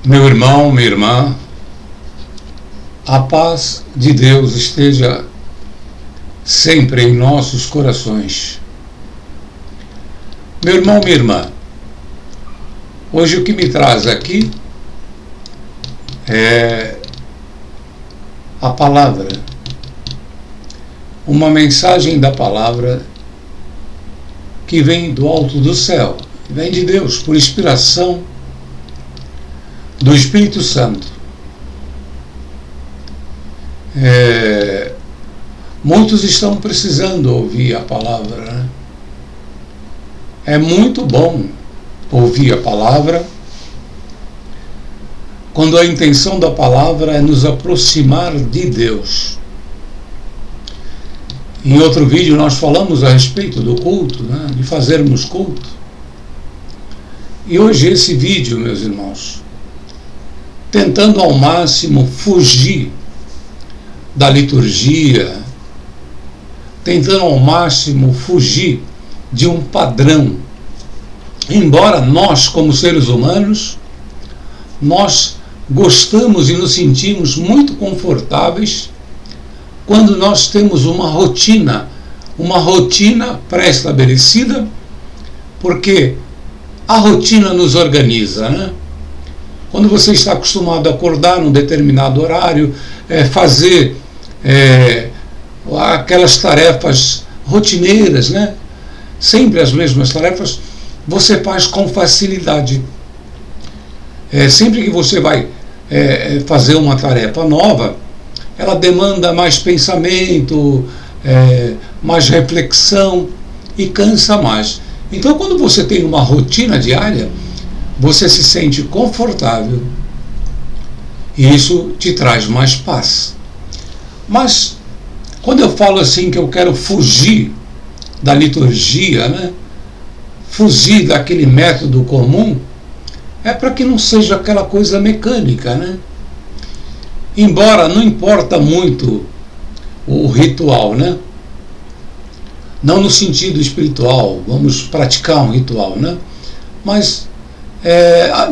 Meu irmão, minha irmã, a paz de Deus esteja sempre em nossos corações. Meu irmão, minha irmã, hoje o que me traz aqui é a palavra, uma mensagem da palavra que vem do alto do céu, vem de Deus, por inspiração do Espírito Santo. Muitos estão precisando ouvir a palavra, né? É muito bom ouvir a palavra quando a intenção da palavra é nos aproximar de Deus. Em outro vídeo nós falamos a respeito do culto, né? De fazermos culto. E hoje esse vídeo, meus irmãos, tentando ao máximo fugir da liturgia, tentando ao máximo fugir de um padrão. Embora nós, como seres humanos, nós gostamos e nos sentimos muito confortáveis quando nós temos uma rotina pré-estabelecida, porque a rotina nos organiza, né? Quando você está acostumado a acordar num determinado horário, fazer aquelas tarefas rotineiras, né? Sempre as mesmas tarefas, você faz com facilidade. Sempre que você vai fazer uma tarefa nova, ela demanda mais pensamento, mais reflexão e cansa mais. Então, quando você tem uma rotina diária, você se sente confortável e isso te traz mais paz. Mas quando eu falo assim que eu quero fugir da liturgia, né? Fugir daquele método comum, é para que não seja aquela coisa mecânica, né? Embora não importa muito o ritual, né? Não no sentido espiritual, vamos praticar um ritual, né? Mas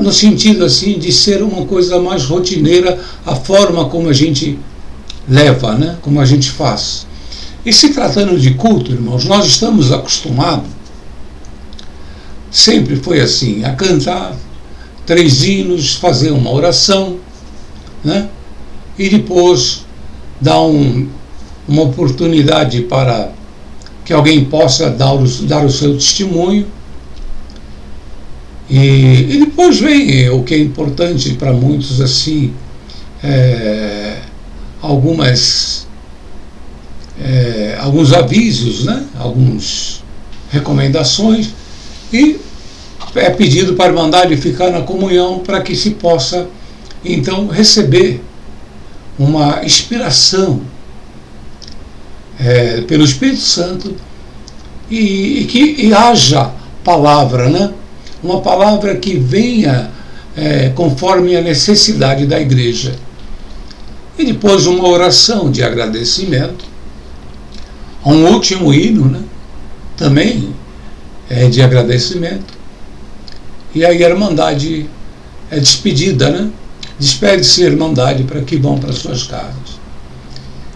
no sentido assim de ser uma coisa mais rotineira, a forma como a gente leva, né? Como a gente faz. E se tratando de culto, irmãos, nós estamos acostumados, sempre foi assim, a cantar 3 hinos, fazer uma oração, né? E depois dar uma oportunidade para que alguém possa dar o seu testemunho. E depois vem o que é importante para muitos, assim, alguns avisos, né? Algumas recomendações, e é pedido para mandar ele ficar na comunhão para que se possa então receber uma inspiração pelo Espírito Santo e que haja palavra, né? Uma palavra que venha conforme a necessidade da igreja. E depois uma oração de agradecimento, um último hino, né? Também de agradecimento. E aí a Irmandade é despedida, né? Despede-se a Irmandade para que vão para suas casas.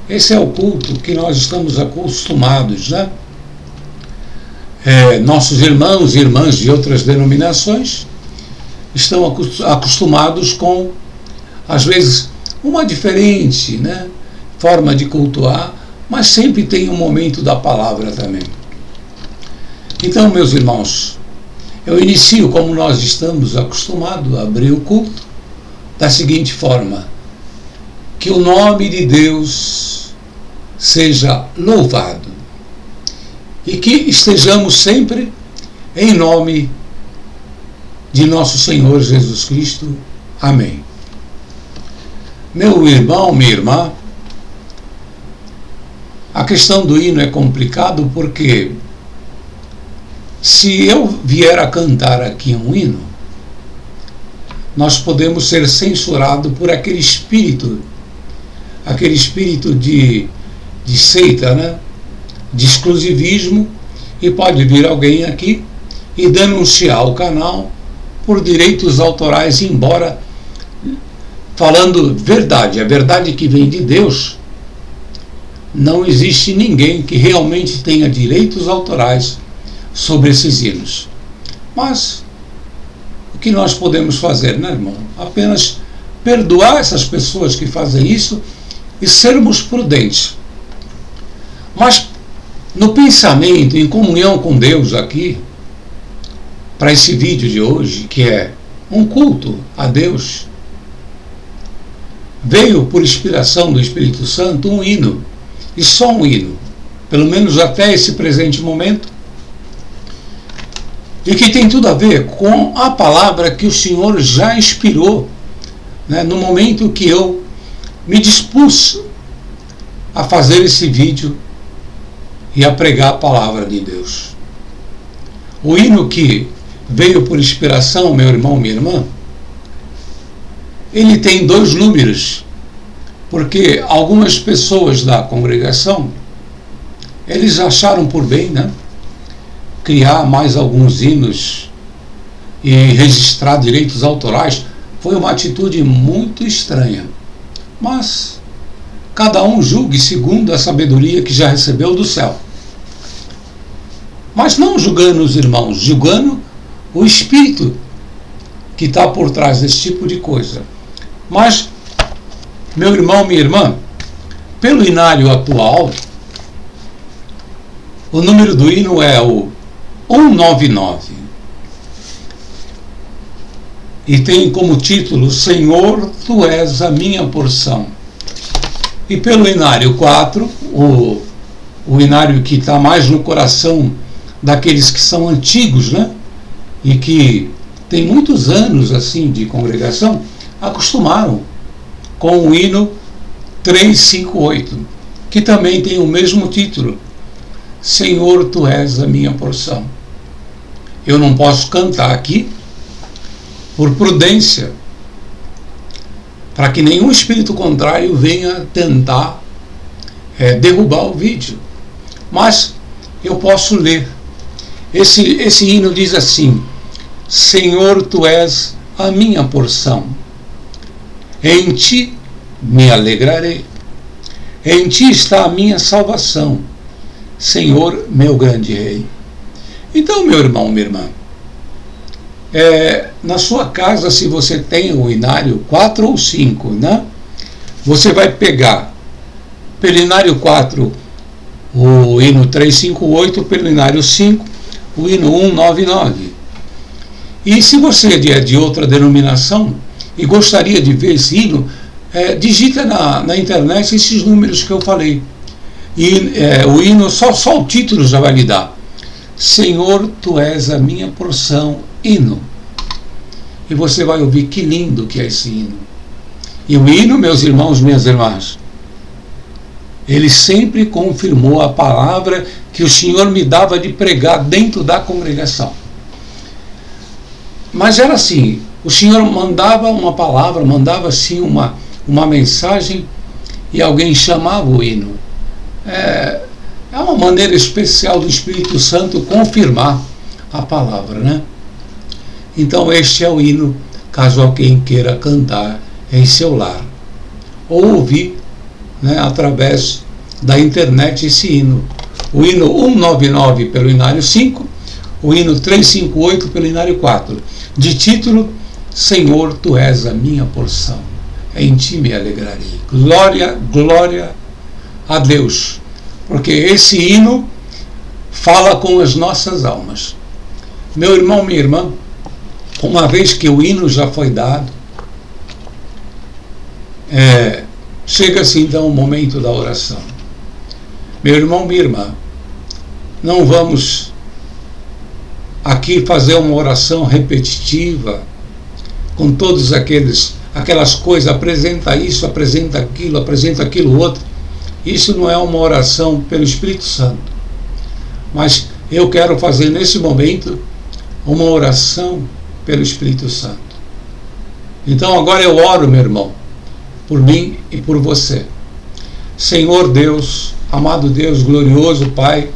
Esse é o culto que nós estamos acostumados, né? Nossos irmãos e irmãs de outras denominações estão acostumados com, às vezes, uma diferente, né, forma de cultuar, mas sempre tem um momento da palavra também. Então, meus irmãos, eu inicio como nós estamos acostumados a abrir o culto, da seguinte forma: que o nome de Deus seja louvado e que estejamos sempre em nome de nosso Senhor Jesus Cristo. Amém. Meu irmão, minha irmã, a questão do hino é complicado porque se eu vier a cantar aqui um hino, nós podemos ser censurados por aquele espírito de seita, né? De exclusivismo, e pode vir alguém aqui e denunciar o canal por direitos autorais, embora falando verdade, a verdade que vem de Deus, não existe ninguém que realmente tenha direitos autorais sobre esses hinos. Mas o que nós podemos fazer, né, irmão? Apenas perdoar essas pessoas que fazem isso e sermos prudentes. Mas no pensamento, em comunhão com Deus aqui, para esse vídeo de hoje, que é um culto a Deus, veio por inspiração do Espírito Santo um hino, e só um hino, pelo menos até esse presente momento, e que tem tudo a ver com a palavra que o Senhor já inspirou, né, no momento que eu me dispus a fazer esse vídeo e a pregar a palavra de Deus. O hino que veio por inspiração, meu irmão, minha irmã, ele tem 2 números, porque algumas pessoas da congregação, eles acharam por bem, né, criar mais alguns hinos e registrar direitos autorais. Foi uma atitude muito estranha, mas cada um julgue segundo a sabedoria que já recebeu do céu. Mas não julgando os irmãos, julgando o espírito que está por trás desse tipo de coisa. Mas, meu irmão, minha irmã, pelo hinário atual, o número do hino é o 199. E tem como título: Senhor, Tu és a minha porção. E pelo hinário 4, o hinário que está mais no coração daqueles que são antigos, né? E que tem muitos anos assim de congregação, acostumaram com o hino 358, que também tem o mesmo título: Senhor, Tu és a minha porção. Eu não posso cantar aqui, por prudência, para que nenhum espírito contrário venha tentar derrubar o vídeo. Mas eu posso ler. Esse hino diz assim: Senhor, Tu és a minha porção, em Ti me alegrarei, em Ti está a minha salvação, Senhor, meu grande Rei. Então, meu irmão, minha irmã, na sua casa, se você tem o hinário 4 ou 5, né, você vai pegar pelo hinário 4 o hino 358, pelo hinário 5 o hino 199. E se você é de outra denominação e gostaria de ver esse hino, digita na internet esses números que eu falei. E o hino, só o título já vai lhe dar: Senhor, Tu és a minha porção, hino. E você vai ouvir que lindo que é esse hino. E o hino, meus irmãos, minhas irmãs, ele sempre confirmou a palavra que o Senhor me dava de pregar dentro da congregação. Mas era assim: o Senhor mandava uma palavra, mandava assim uma mensagem, e alguém chamava o hino. É uma maneira especial do Espírito Santo confirmar a palavra, né? Então este é o hino, caso alguém queira cantar em seu lar, ou ouvir, né, através da internet esse hino. O hino 199 pelo hinário 5, o hino 358 pelo hinário 4, de título: Senhor, Tu és a minha porção, em Ti me alegrarei. Glória, glória a Deus, porque esse hino fala com as nossas almas. Meu irmão, minha irmã, uma vez que o hino já foi dado, chega-se então o momento da oração. Meu irmão, minha irmã, não vamos aqui fazer uma oração repetitiva com todos aquelas coisas: apresenta isso, apresenta aquilo outro. Isso não é uma oração pelo Espírito Santo. Mas eu quero fazer nesse momento uma oração pelo Espírito Santo. Então agora eu oro, meu irmão, por mim e por você. Senhor Deus, amado Deus, glorioso Pai,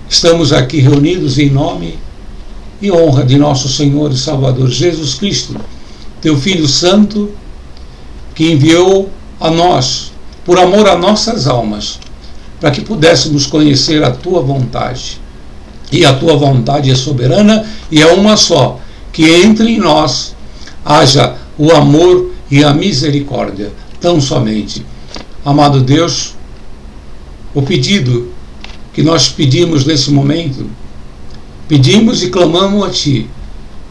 estamos aqui reunidos em nome e honra de nosso Senhor e Salvador Jesus Cristo, Teu Filho Santo, que enviou a nós, por amor a nossas almas, para que pudéssemos conhecer a tua vontade. E a tua vontade é soberana e é uma só, que entre nós haja o amor e a misericórdia, tão somente. Amado Deus, o pedido que nós pedimos nesse momento, pedimos e clamamos a Ti,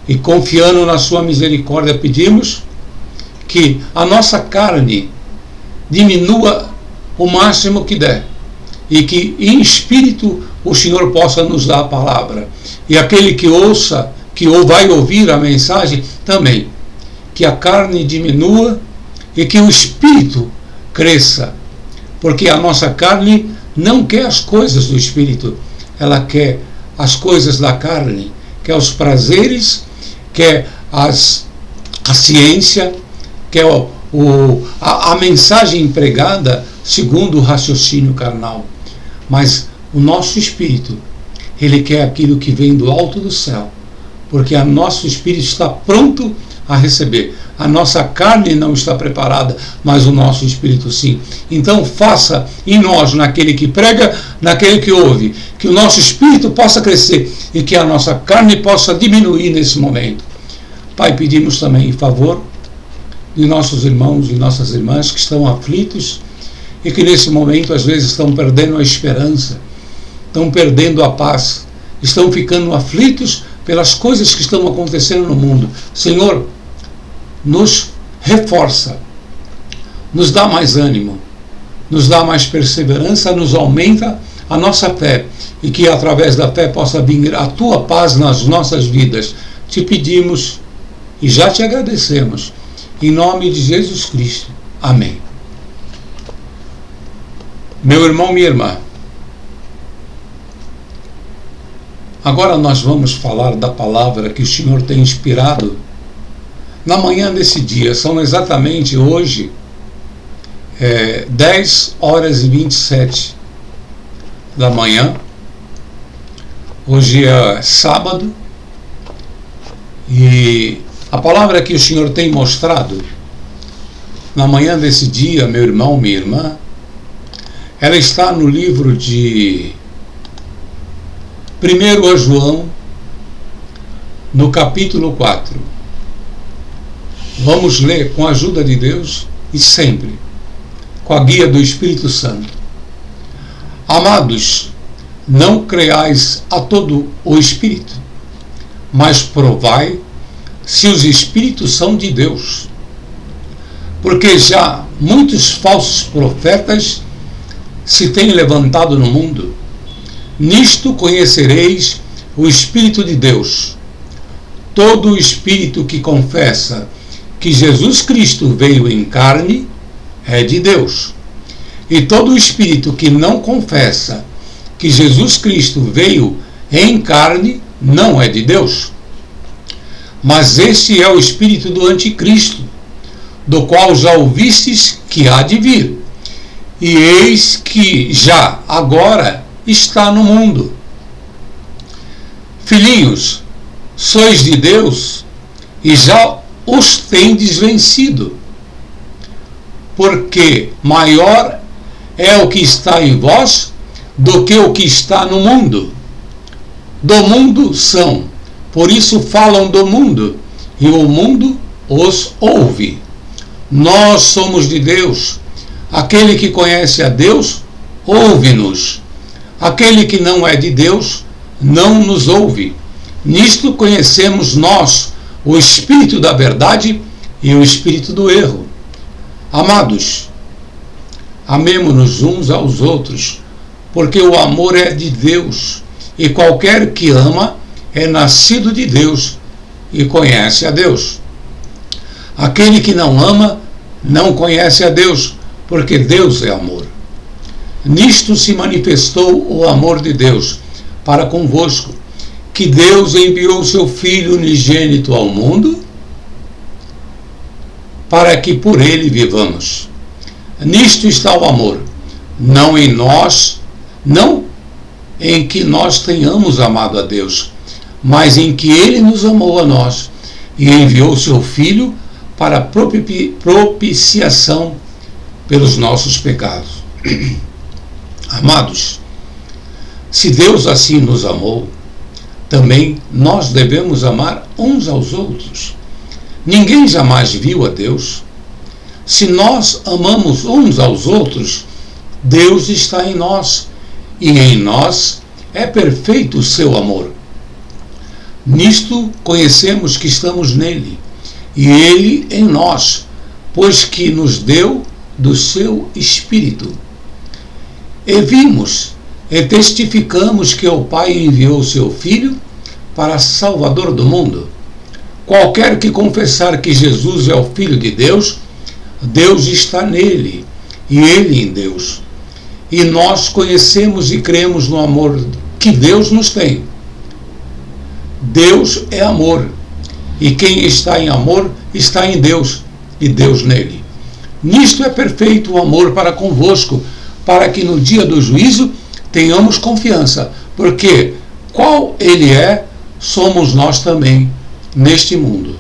e confiando na Sua misericórdia, pedimos que a nossa carne diminua o máximo que der, e que em espírito o Senhor possa nos dar a palavra. E aquele que ouça, que vai ouvir a mensagem também, que a carne diminua e que o espírito cresça, porque a nossa carne não quer as coisas do espírito, ela quer as coisas da carne, quer os prazeres, quer a ciência, quer a mensagem empregada segundo o raciocínio carnal. Mas o nosso espírito, ele quer aquilo que vem do alto do céu, porque o nosso espírito está pronto a receber. A nossa carne não está preparada, mas o nosso espírito sim. Então faça em nós, naquele que prega, naquele que ouve, que o nosso espírito possa crescer e que a nossa carne possa diminuir nesse momento. Pai, pedimos também em favor de nossos irmãos e nossas irmãs que estão aflitos e que nesse momento às vezes estão perdendo a esperança, estão perdendo a paz, estão ficando aflitos pelas coisas que estão acontecendo no mundo. Senhor, nos reforça, nos dá mais ânimo, nos dá mais perseverança, nos aumenta a nossa fé e que através da fé possa vir a tua paz nas nossas vidas. Te pedimos e já te agradecemos, em nome de Jesus Cristo. Amém. Meu irmão, minha irmã, agora nós vamos falar da palavra que o Senhor tem inspirado na manhã desse dia. São exatamente hoje 10h27 da manhã. Hoje é sábado e a palavra que o Senhor tem mostrado na manhã desse dia, meu irmão, minha irmã, ela está no livro de 1 João, no capítulo 4. Vamos ler com a ajuda de Deus e sempre com a guia do Espírito Santo. Amados, não creais a todo o Espírito, mas provai se os Espíritos são de Deus, porque já muitos falsos profetas se têm levantado no mundo. Nisto conhecereis o Espírito de Deus. Todo o Espírito que confessa que Jesus Cristo veio em carne é de Deus. E todo o Espírito que não confessa que Jesus Cristo veio em carne não é de Deus. Mas este é o espírito do anticristo, do qual já ouvistes que há de vir, e eis que já agora está no mundo. Filhinhos, sois de Deus e já os tendes vencido, porque maior é o que está em vós do que o que está no mundo. Do mundo são, por isso falam do mundo, e o mundo os ouve. Nós somos de Deus. Aquele que conhece a Deus, ouve-nos. Aquele que não é de Deus, não nos ouve. Nisto conhecemos nós o espírito da verdade e o espírito do erro. Amados, amemo-nos uns aos outros, porque o amor é de Deus, e qualquer que ama é nascido de Deus e conhece a Deus. Aquele que não ama não conhece a Deus, porque Deus é amor. Nisto se manifestou o amor de Deus para convosco, que Deus enviou seu Filho unigênito ao mundo, para que por ele vivamos. Nisto está o amor, não em nós, não em que nós tenhamos amado a Deus, mas em que ele nos amou a nós e enviou seu Filho para propiciação pelos nossos pecados. Amados, se Deus assim nos amou, também nós devemos amar uns aos outros. Ninguém jamais viu a Deus. Se nós amamos uns aos outros, Deus está em nós, e em nós é perfeito o seu amor. Nisto conhecemos que estamos nele, e ele em nós, pois que nos deu do seu Espírito. E vimos e testificamos que o Pai enviou o seu Filho para Salvador do mundo. Qualquer que confessar que Jesus é o Filho de Deus, Deus está nele, e ele em Deus. E nós conhecemos e cremos no amor que Deus nos tem. Deus é amor, e quem está em amor está em Deus, e Deus nele. Nisto é perfeito o amor para convosco, para que no dia do juízo tenhamos confiança, porque qual ele é, somos nós também neste mundo.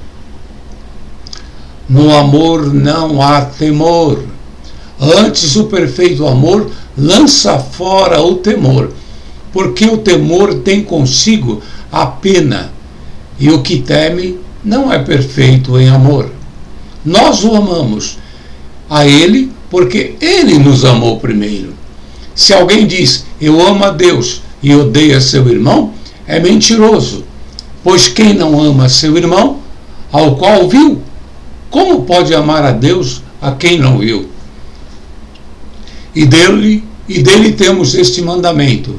No amor não há temor. Antes, o perfeito amor lança fora o temor, porque o temor tem consigo a pena, e o que teme não é perfeito em amor. Nós o amamos a ele porque ele nos amou primeiro. Se alguém diz, eu amo a Deus e odeia seu irmão, é mentiroso, pois quem não ama seu irmão, ao qual viu, como pode amar a Deus a quem não viu? E dele temos este mandamento,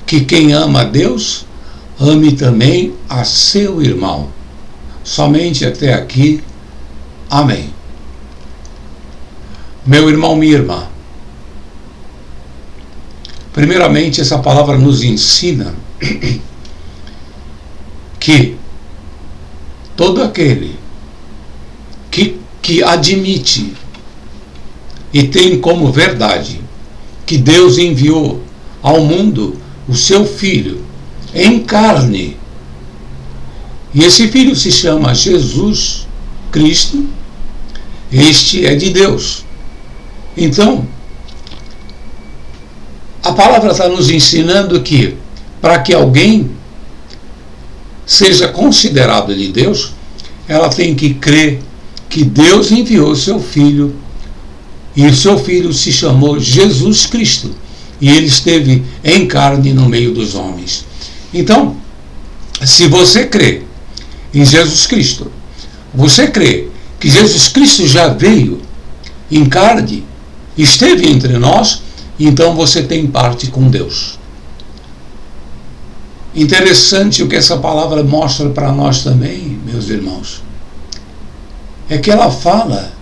que quem ama a Deus, ame também a seu irmão. Somente até aqui. Amém. Meu irmão, minha irmã, primeiramente essa palavra nos ensina que todo aquele que admite e tem como verdade que Deus enviou ao mundo o seu Filho em carne, e esse Filho se chama Jesus Cristo, este é de Deus. Então, a palavra está nos ensinando que, para que alguém seja considerado de Deus, ela tem que crer que Deus enviou o seu Filho, e o seu Filho se chamou Jesus Cristo, e ele esteve em carne no meio dos homens. Então, se você crê em Jesus Cristo, você crê que Jesus Cristo já veio em carne, esteve entre nós, então você tem parte com Deus. Interessante o que essa palavra mostra para nós também, meus irmãos, é que ela fala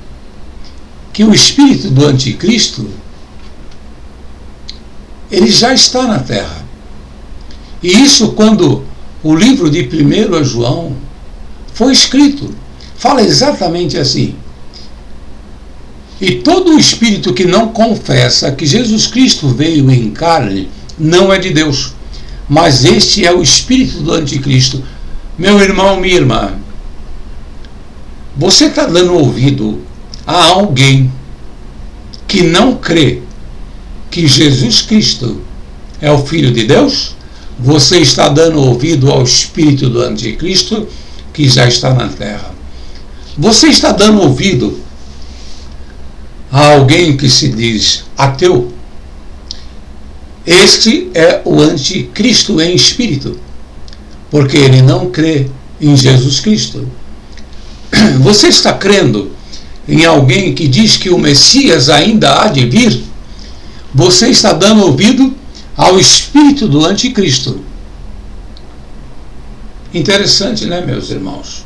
que o espírito do anticristo, ele já está na terra. E isso, quando o livro de 1 João foi escrito, fala exatamente assim: e todo o espírito que não confessa que Jesus Cristo veio em carne não é de Deus, mas este é o espírito do anticristo. Meu irmão, minha irmã, você está dando ouvido a alguém que não crê que Jesus Cristo é o Filho de Deus? Você está dando ouvido ao espírito do anticristo que já está na terra. Você está dando ouvido a alguém que se diz ateu? Este é o anticristo em espírito, porque ele não crê em Jesus Cristo. Você está crendo em alguém que diz que o Messias ainda há de vir? Você está dando ouvido ao espírito do anticristo. Interessante, né, meus irmãos?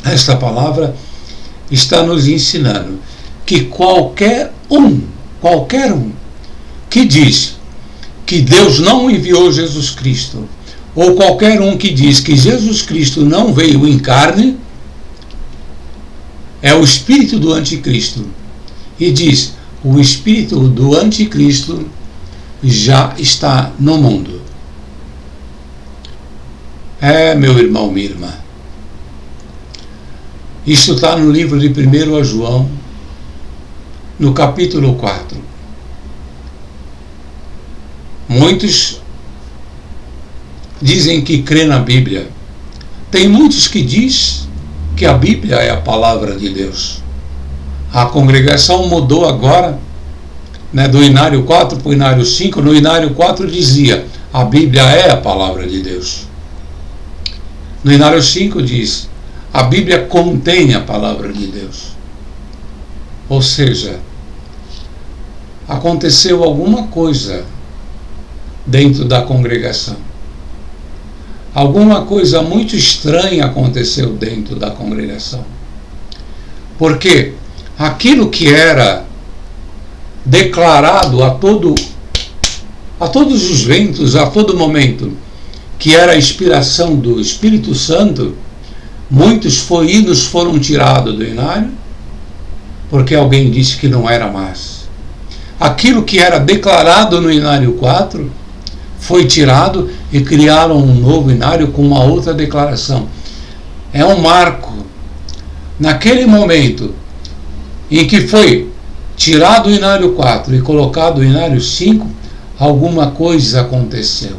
Esta palavra está nos ensinando que qualquer um que diz que Deus não enviou Jesus Cristo, ou qualquer um que diz que Jesus Cristo não veio em carne, é o espírito do anticristo. E diz, o espírito do anticristo já está no mundo. Meu irmão, minha irmã, Isso está no livro de 1 João, no capítulo 4. Muitos dizem que crê na Bíblia. Tem muitos que dizem que a Bíblia é a palavra de Deus. A congregação mudou agora, né, do Inário 4 para o Inário 5. No Inário 4 dizia: a Bíblia é a palavra de Deus. No Inário 5 diz: a Bíblia contém a palavra de Deus. Ou seja, aconteceu alguma coisa dentro da congregação. Alguma coisa muito estranha aconteceu dentro da congregação. Porque aquilo que era declarado a todos os ventos, a todo momento, que era a inspiração do Espírito Santo, muitos hinos foram tirados do inário, porque alguém disse que não era mais. Aquilo que era declarado no Inário 4 foi tirado e criaram um novo inário com uma outra declaração. É um marco. Naquele momento em que foi tirado o Inário 4 e colocado o Inário 5, alguma coisa aconteceu.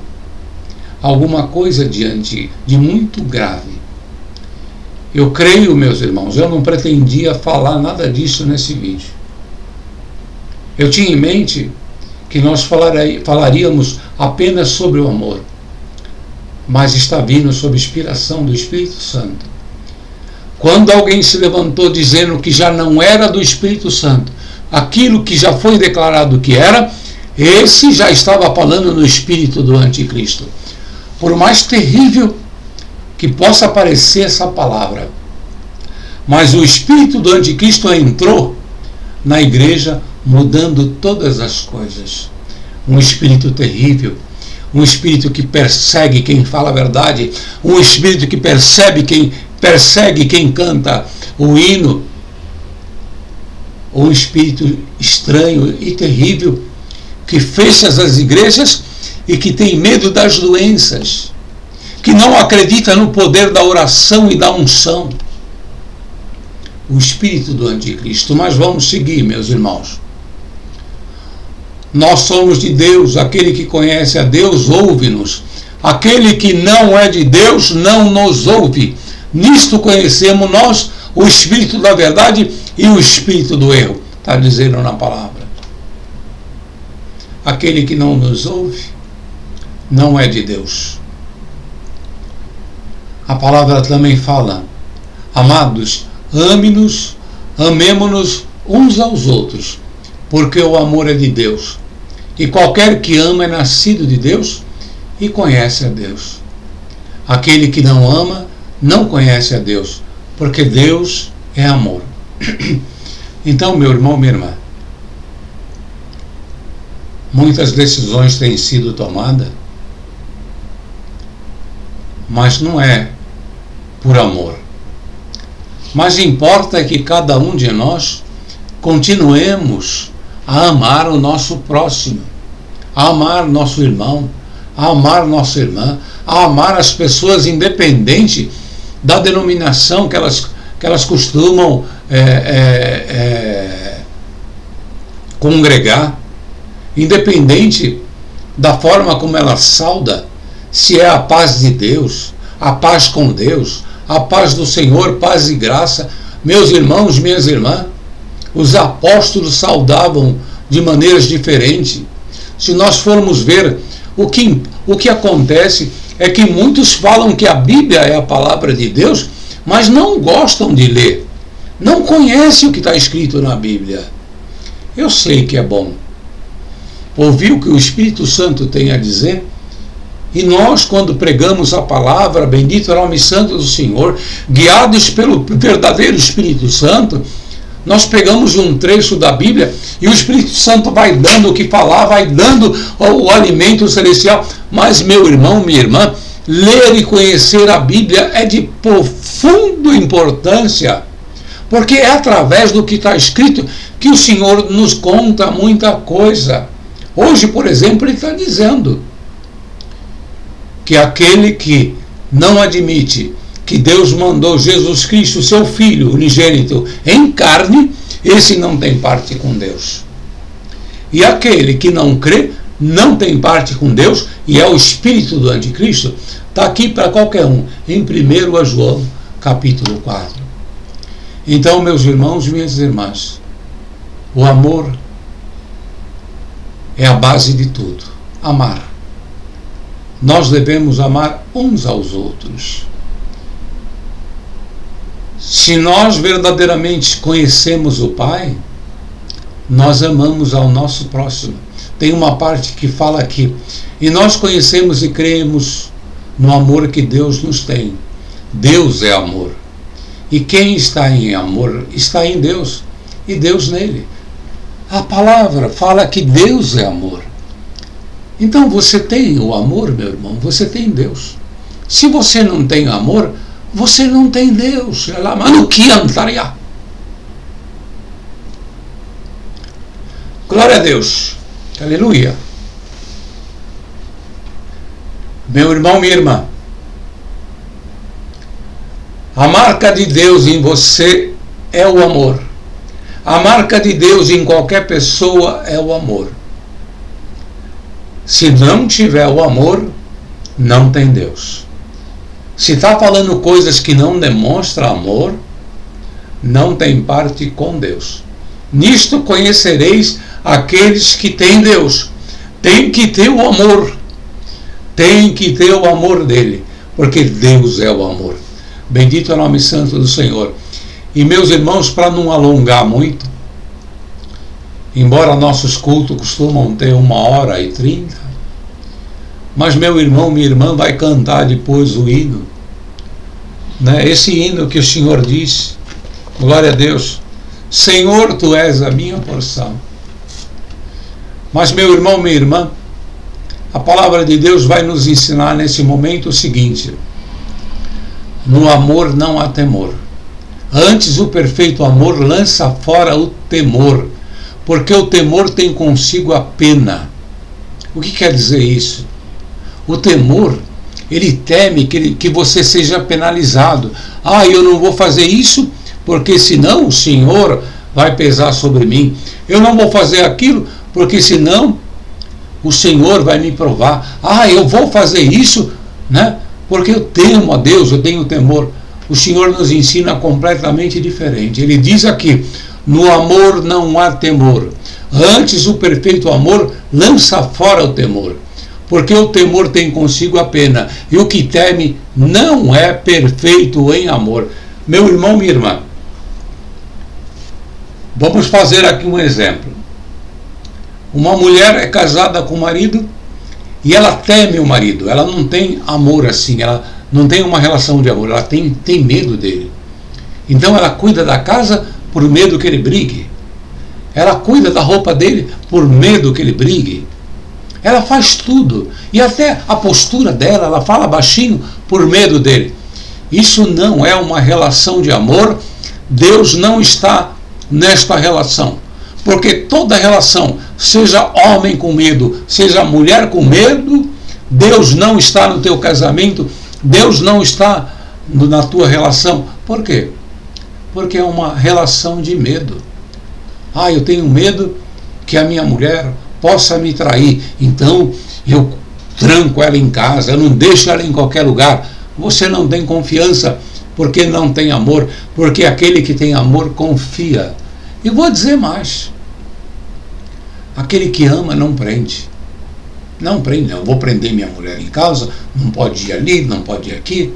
Alguma coisa de muito grave. Eu creio, meus irmãos, eu não pretendia falar nada disso nesse vídeo. Eu tinha em mente que nós falaríamos apenas sobre o amor, mas está vindo sob inspiração do Espírito Santo. Quando alguém se levantou dizendo que já não era do Espírito Santo, aquilo que já foi declarado que era, esse já estava falando no espírito do anticristo. Por mais terrível que possa parecer essa palavra, mas o espírito do anticristo entrou na igreja mudando todas as coisas. Um espírito terrível, um espírito que persegue quem fala a verdade, um espírito que persegue quem canta o hino, um espírito estranho e terrível que fecha as igrejas e que tem medo das doenças, que não acredita no poder da oração e da unção. O espírito do anticristo. Mas vamos seguir, meus irmãos. Nós somos de Deus. Aquele que conhece a Deus ouve-nos. Aquele que não é de Deus não nos ouve. Nisto conhecemos nós o espírito da verdade e o espírito do erro. Está dizendo na palavra. Aquele que não nos ouve não é de Deus. A palavra também fala: amados, amemo-nos uns aos outros, porque o amor é de Deus. E qualquer que ama é nascido de Deus e conhece a Deus. Aquele que não ama não conhece a Deus, porque Deus é amor. Então, meu irmão, minha irmã, muitas decisões têm sido tomadas, mas não é por amor. Mas importa que cada um de nós continuemos a amar o nosso próximo, a amar nosso irmão, a amar nossa irmã, a amar as pessoas independente da denominação que elas costumam congregar, independente da forma como ela sauda, se é a paz de Deus, a paz com Deus, a paz do Senhor, paz e graça. Meus irmãos, minhas irmãs, os apóstolos saudavam de maneiras diferentes. Se nós formos ver, o que acontece é que muitos falam que a Bíblia é a palavra de Deus, mas não gostam de ler, não conhecem o que está escrito na Bíblia. Eu sei que é bom ouvir o que o Espírito Santo tem a dizer, e nós, quando pregamos a palavra, bendito é o nome santo do Senhor, guiados pelo verdadeiro Espírito Santo, nós pegamos um trecho da Bíblia e o Espírito Santo vai dando o que falar, vai dando o alimento celestial. Mas, meu irmão, minha irmã, ler e conhecer a Bíblia é de profunda importância, porque é através do que está escrito que o Senhor nos conta muita coisa. Hoje, por exemplo, ele está dizendo que aquele que não admite que que Deus mandou Jesus Cristo, seu Filho unigênito, em carne, esse não tem parte com Deus. E aquele que não crê, não tem parte com Deus, e é o espírito do anticristo, está aqui para qualquer um, em 1 João, capítulo 4. Então, meus irmãos e minhas irmãs, o amor é a base de tudo. Amar. Nós devemos amar uns aos outros. Se nós verdadeiramente conhecemos o Pai, nós amamos ao nosso próximo. Tem uma parte que fala aqui, e nós conhecemos e cremos no amor que Deus nos tem. Deus é amor. E quem está em amor está em Deus, e Deus nele. A palavra fala que Deus é amor. Então você tem o amor, meu irmão, você tem Deus. Se você não tem amor, você não tem Deus. Glória a Deus. Aleluia. Meu irmão, minha irmã, a marca de Deus em você é o amor. A marca de Deus em qualquer pessoa é o amor. Se não tiver o amor, não tem Deus. Se está falando coisas que não demonstram amor, não tem parte com Deus. Nisto conhecereis aqueles que têm Deus. Tem que ter o amor. Tem que ter o amor dele, porque Deus é o amor. Bendito é o nome santo do Senhor. E meus irmãos, para não alongar muito, embora nossos cultos costumam ter 1h30, mas meu irmão, minha irmã vai cantar depois o hino, né? Esse hino que o Senhor diz, glória a Deus, Senhor, Tu és a minha porção. Mas meu irmão, minha irmã, a palavra de Deus vai nos ensinar nesse momento o seguinte: no amor não há temor. Antes o perfeito amor lança fora o temor, porque o temor tem consigo a pena. O que quer dizer isso? O temor, ele teme que você seja penalizado. Eu não vou fazer isso, porque senão o Senhor vai pesar sobre mim. Eu não vou fazer aquilo, porque senão o Senhor vai me provar. Eu vou fazer isso, né? Porque eu temo a Deus, eu tenho temor. O Senhor nos ensina completamente diferente. Ele diz aqui, no amor não há temor. Antes o perfeito amor lança fora o temor, porque o temor tem consigo a pena, e o que teme não é perfeito em amor. Meu irmão, minha irmã, vamos fazer aqui um exemplo. Uma mulher é casada com o marido e ela teme o marido, ela não tem amor assim, ela não tem uma relação de amor, ela tem medo dele. Então ela cuida da casa por medo que ele brigue. Ela cuida da roupa dele por medo que ele brigue. Ela faz tudo. E até a postura dela, ela fala baixinho por medo dele. Isso não é uma relação de amor. Deus não está nesta relação. Porque toda relação, seja homem com medo, seja mulher com medo, Deus não está no teu casamento, Deus não está na tua relação. Por quê? Porque é uma relação de medo. Eu tenho medo que a minha mulher possa me trair, então eu tranco ela em casa, eu não deixo ela em qualquer lugar. Você não tem confiança, porque não tem amor, porque aquele que tem amor confia. E vou dizer mais, aquele que ama não prende. Não prende, eu vou prender minha mulher em casa, não pode ir ali, não pode ir aqui.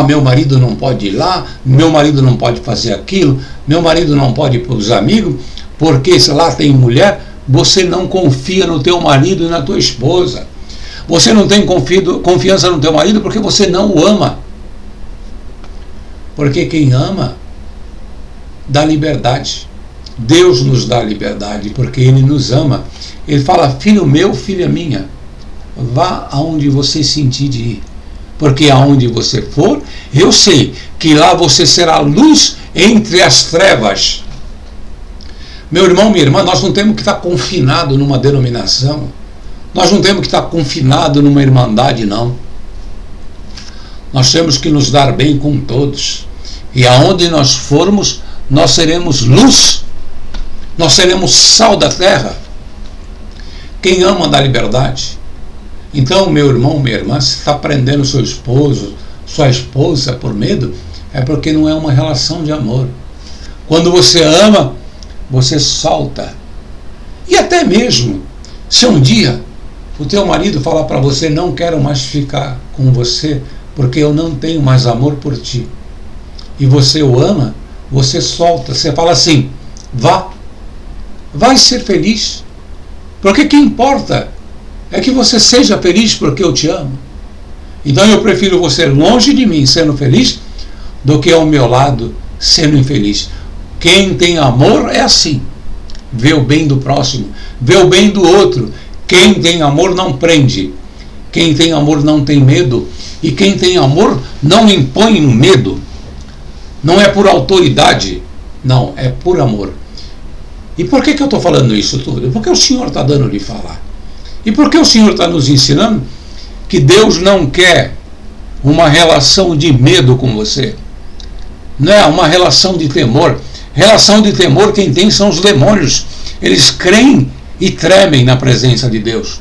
Meu marido não pode ir lá, meu marido não pode fazer aquilo, meu marido não pode ir para os amigos, porque se lá tem mulher. Você não confia no teu marido e na tua esposa. Você não tem confiança no teu marido porque você não o ama. Porque quem ama dá liberdade. Deus nos dá liberdade porque Ele nos ama. Ele fala, filho meu, filha minha, vá aonde você sentir de ir. Porque aonde você for, eu sei que lá você será luz entre as trevas. Meu irmão, minha irmã, nós não temos que estar confinado numa denominação. Nós não temos que estar confinado numa irmandade, não. Nós temos que nos dar bem com todos. E aonde nós formos, nós seremos luz. Nós seremos sal da terra. Quem ama dá liberdade. Então, meu irmão, minha irmã, se está prendendo seu esposo, sua esposa por medo, é porque não é uma relação de amor. Quando você ama, você solta. E até mesmo, se um dia o teu marido falar para você: não quero mais ficar com você, porque eu não tenho mais amor por ti, e você o ama, você solta, você fala assim: vai ser feliz, porque o que importa é que você seja feliz, porque eu te amo. Então eu prefiro você longe de mim sendo feliz do que ao meu lado sendo infeliz. Quem tem amor é assim, vê o bem do próximo, vê o bem do outro. Quem tem amor não prende, quem tem amor não tem medo, e quem tem amor não impõe medo. Não é por autoridade, não, é por amor. E por que eu estou falando isso tudo? Porque o Senhor está dando de falar. E porque o Senhor está nos ensinando que Deus não quer uma relação de medo com você. Não é uma relação de temor. Relação de temor quem tem são os demônios. Eles creem e tremem na presença de Deus.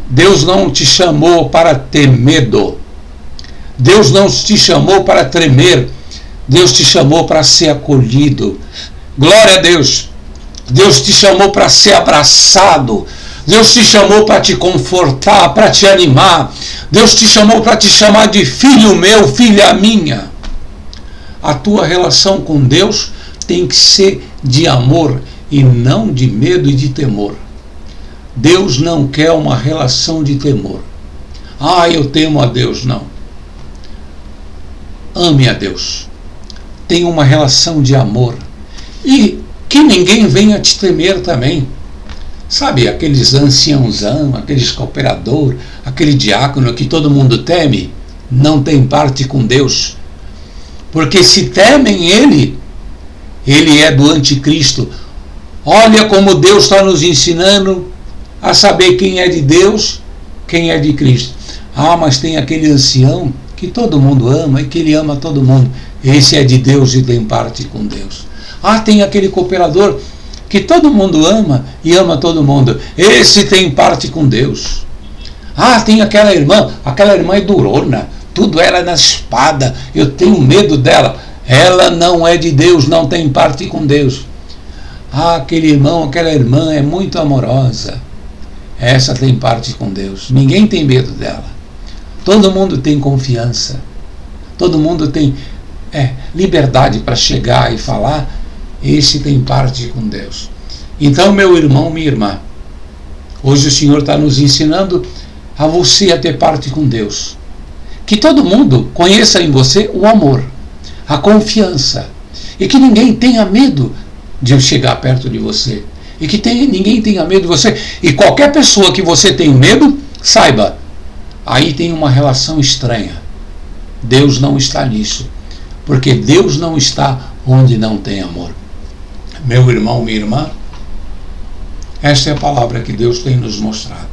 Deus não te chamou para ter medo. Deus não te chamou para tremer. Deus te chamou para ser acolhido. Glória a Deus. Deus te chamou para ser abraçado. Deus te chamou para te confortar, para te animar. Deus te chamou para te chamar de filho meu, filha minha. A tua relação com Deus tem que ser de amor e não de medo e de temor. Deus não quer uma relação de temor. Eu temo a Deus. Não. Ame a Deus. Tenha uma relação de amor. E que ninguém venha te temer também. Sabe, aqueles anciãozão, aqueles cooperador, aquele diácono que todo mundo teme, não tem parte com Deus. Porque se temem ele é do anticristo. Olha como Deus está nos ensinando a saber quem é de Deus, quem é de Cristo. Mas tem aquele ancião que todo mundo ama e que ele ama todo mundo. Esse é de Deus e tem parte com Deus. Tem aquele cooperador que todo mundo ama e ama todo mundo. Esse tem parte com Deus. Tem aquela irmã é durona, tudo ela na espada, eu tenho medo dela. Ela não é de Deus, não tem parte com Deus. Aquele irmão, aquela irmã é muito amorosa. Essa tem parte com Deus. Ninguém tem medo dela. Todo mundo tem confiança. Todo mundo tem liberdade para chegar e falar. Esse tem parte com Deus. Então, meu irmão, minha irmã, hoje o Senhor está nos ensinando a você a ter parte com Deus. Que todo mundo conheça em você o amor, a confiança, e que ninguém tenha medo de chegar perto de você, e que ninguém tenha medo de você. E qualquer pessoa que você tem medo, saiba, aí tem uma relação estranha. Deus não está nisso, porque Deus não está onde não tem amor. Meu irmão, minha irmã, esta é a palavra que Deus tem nos mostrado.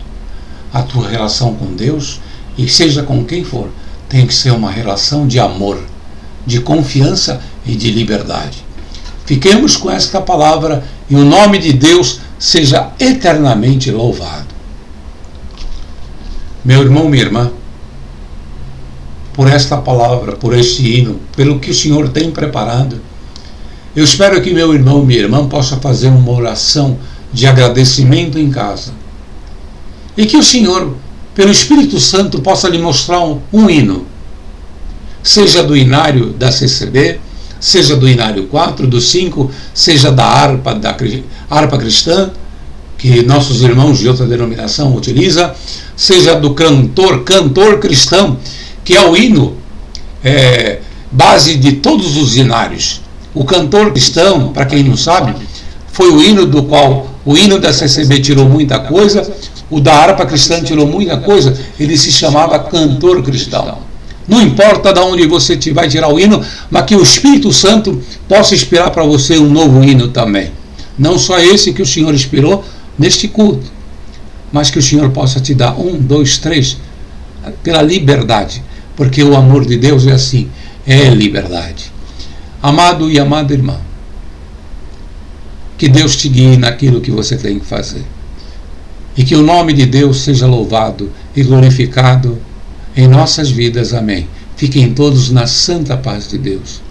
A tua relação com Deus, e seja com quem for, tem que ser uma relação de amor, de confiança e de liberdade. Fiquemos com esta palavra e o nome de Deus seja eternamente louvado. Meu irmão, minha irmã, por esta palavra, por este hino, pelo que o Senhor tem preparado, eu espero que meu irmão e minha irmã possa fazer uma oração de agradecimento em casa. E que o Senhor, pelo Espírito Santo, possa lhe mostrar um hino. Seja do hinário da CCB, seja do hinário 4, do 5, seja da harpa cristã, que nossos irmãos de outra denominação utilizam, seja do cantor cristão, que é o hino base de todos os hinários. O cantor cristão, para quem não sabe, foi o hino do qual o hino da CCB tirou muita coisa, o da harpa cristã tirou muita coisa, ele se chamava cantor cristão. Não importa de onde você vai tirar o hino, mas que o Espírito Santo possa inspirar para você um novo hino também. Não só esse que o Senhor inspirou neste culto, mas que o Senhor possa te dar 1, 2, 3, pela liberdade, porque o amor de Deus é assim, é liberdade. Amado e amada irmã, que Deus te guie naquilo que você tem que fazer. E que o nome de Deus seja louvado e glorificado em nossas vidas. Amém. Fiquem todos na santa paz de Deus.